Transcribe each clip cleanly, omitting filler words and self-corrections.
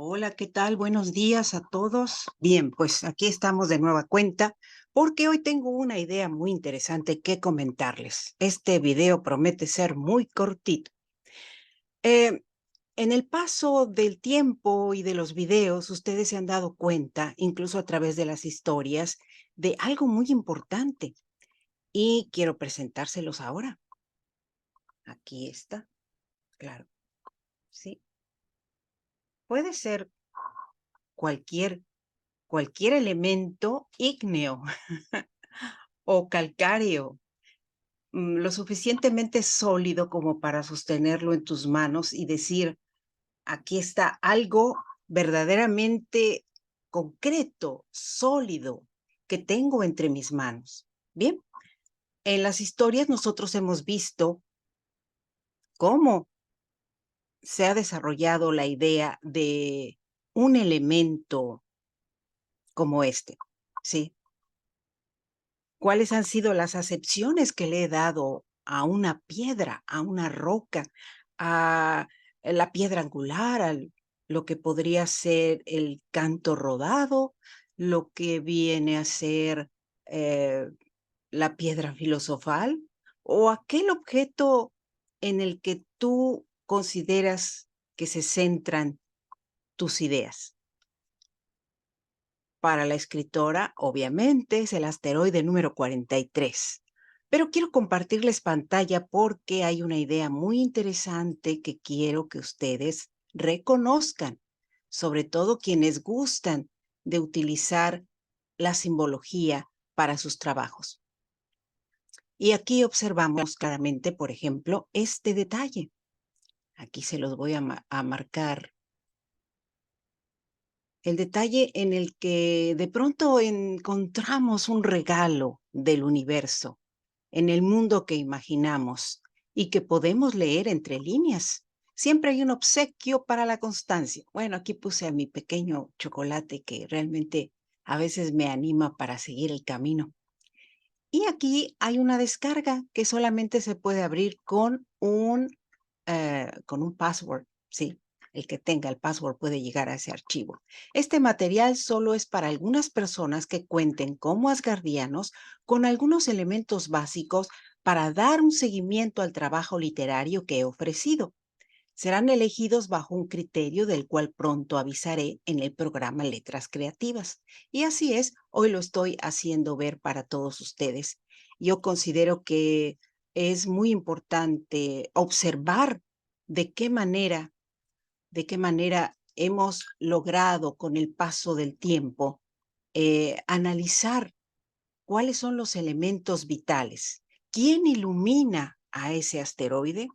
Hola, ¿qué tal? Buenos días a todos. Bien, pues aquí estamos de nueva cuenta porque hoy tengo una idea muy interesante que comentarles. Este video promete ser muy cortito. Eh, en el paso del tiempo y de los videos, ustedes se han dado cuenta, incluso a través de las historias, de algo muy importante y quiero presentárselos ahora. Aquí está, claro, sí. Puede ser cualquier, cualquier elemento ígneo o calcáreo, lo suficientemente sólido como para sostenerlo en tus manos y decir, aquí está algo verdaderamente concreto, sólido, que tengo entre mis manos. Bien, en las historias nosotros hemos visto cómo se ha desarrollado la idea de un elemento como este, ¿sí? ¿Cuáles han sido las acepciones que le he dado a una piedra, a una roca, a la piedra angular, a lo que podría ser el canto rodado, lo que viene a ser eh, la piedra filosofal, o aquel objeto en el que tú consideras que se centran tus ideas? Para la escritora, obviamente, es el asteroide número 43. Pero quiero compartirles pantalla porque hay una idea muy interesante que quiero que ustedes reconozcan, sobre todo quienes gustan de utilizar la simbología para sus trabajos. Y aquí observamos claramente, por ejemplo, este detalle. Aquí se los voy a marcar. El detalle en el que de pronto encontramos un regalo del universo en el mundo que imaginamos y que podemos leer entre líneas. Siempre hay un obsequio para la constancia. Bueno, aquí puse a mi pequeño chocolate que realmente a veces me anima para seguir el camino. Y aquí hay una descarga que solamente se puede abrir con un password, ¿sí? El que tenga el password puede llegar a ese archivo. Este material solo es para algunas personas que cuenten como asgardianos con algunos elementos básicos para dar un seguimiento al trabajo literario que he ofrecido. Serán elegidos bajo un criterio del cual pronto avisaré en el programa Letras Creativas. Y así es, hoy lo estoy haciendo ver para todos ustedes. Yo considero que es muy importante observar de de qué manera hemos logrado con el paso del tiempo analizar cuáles son los elementos vitales. ¿Quién ilumina a ese asteroide?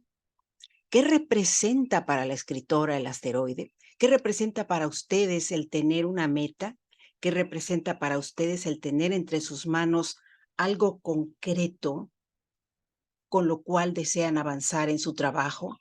¿Qué representa para la escritora el asteroide? ¿Qué representa para ustedes el tener una meta? ¿Qué representa para ustedes el tener entre sus manos algo concreto con lo cual desean avanzar en su trabajo?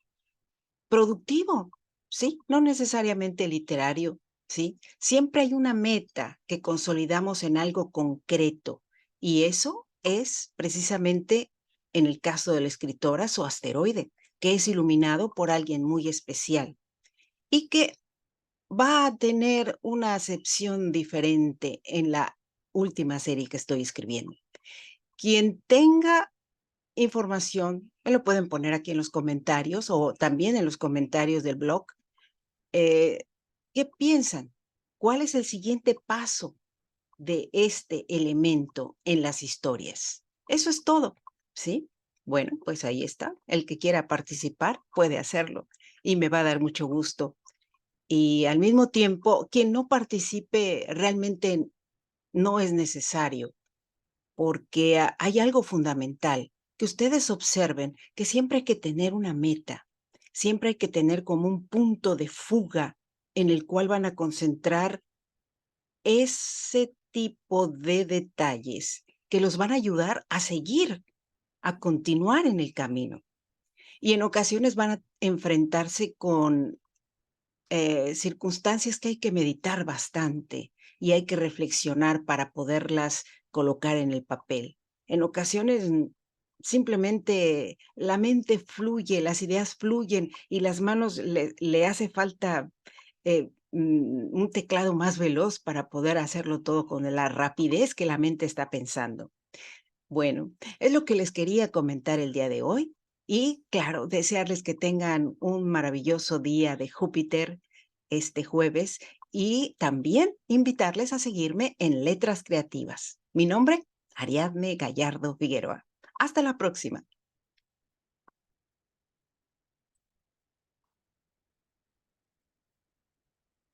Productivo, ¿sí? No necesariamente literario, ¿sí? Siempre hay una meta que consolidamos en algo concreto y eso es precisamente, en el caso de la escritora, su asteroide, que es iluminado por alguien muy especial y que va a tener una acepción diferente en la última serie que estoy escribiendo. Quien tenga información, me lo pueden poner aquí en los comentarios o también en los comentarios del blog. Eh, ¿Qué piensan? ¿Cuál es el siguiente paso de este elemento en las historias? Eso es todo, ¿sí? Bueno, pues ahí está. El que quiera participar puede hacerlo y me va a dar mucho gusto. Y al mismo tiempo, quien no participe realmente no es necesario, porque hay algo fundamental, que ustedes observen que siempre hay que tener una meta, siempre hay que tener como un punto de fuga en el cual van a concentrar ese tipo de detalles que los van a ayudar a seguir, a continuar en el camino. Y en ocasiones van a enfrentarse con circunstancias que hay que meditar bastante y hay que reflexionar para poderlas colocar en el papel. En ocasiones simplemente la mente fluye, las ideas fluyen y las manos le hace falta un teclado más veloz para poder hacerlo todo con la rapidez que la mente está pensando. Bueno, es lo que les quería comentar el día de hoy y claro, desearles que tengan un maravilloso día de Júpiter este jueves y también invitarles a seguirme en Letras Creativas. Mi nombre, Ariadne Gallardo Figueroa. Hasta la próxima.